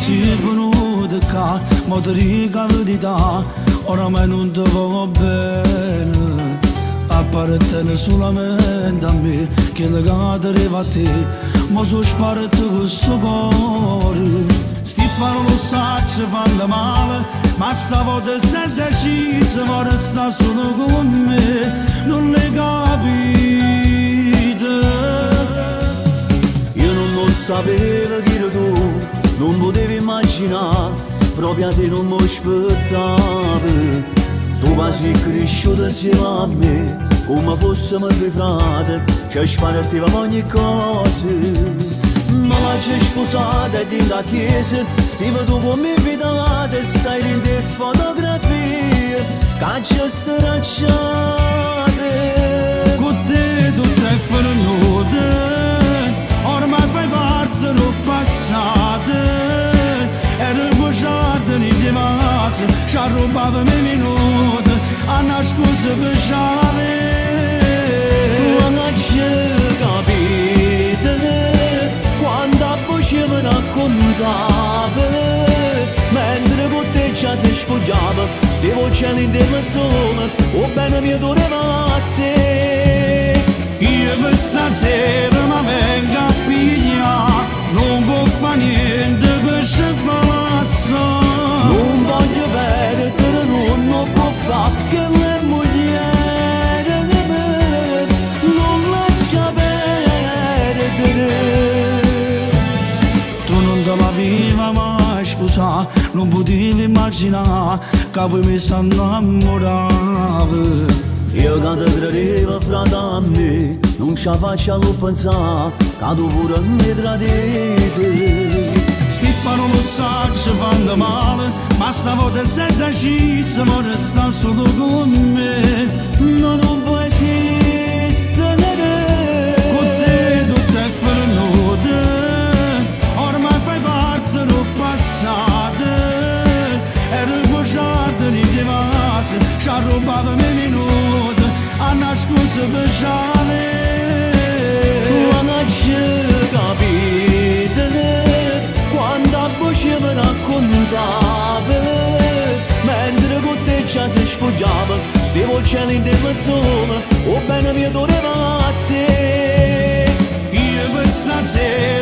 si venuta qua, ma ti dico la verità, oramai non ti va bene. Appartiene solamente a me, che legata arriva a te, ma so sparito questo cuore. Sti parole lo sa ci fanno male, ma stavolta sei deciso, vuoi restare solo con me, non le capite. Io non sapevo chi eri tu, non potevo immaginare, proprio a te non mi aspettavo. Tu quasi cresciuto insieme a me, come fossimo due frati, ci spartivamo ogni cosa. Ma la ci sposata e in da chiesa, stiamo tu come invitata, stai in te fotografie, che ci stracciate. Con te tutto è finito, ormai fai parte del passato. Eri bugiardo in te vasi, ci arrubava i minuti, a nascosto per sciave. Quando ci capite, quando a voce mi raccontava, mentre con te già ti spogliava, stiamo cielo in della zona, o bene mi adorava a te. Io per stasera mi vengo a pigliare, non può fare niente per se fa. Non voglio perdere, non può fare che le mogliere di me, non lascia perdere. Tu non te l'avevi mai sposare, non potevi immaginare che poi mi sono innamorato. Io che ti credevo frate a me, non ci faccio pensare che tu pure mi tradite. Sti parole lo sa ci fanno male, ma stavolta sei deciso, ma resta solo con me. No, non puoi esistere. Con te tutto è finito, ormai fai parte del passato. Eri bugiardo in te vasi, ci arrubava i minuti, a nascosto per sciave. Quando ci capite, quando a voce mi raccontava, mentre con te già ti spogliava, stiamo cielo in della zona, o bene mi adorava a te. Io per stasera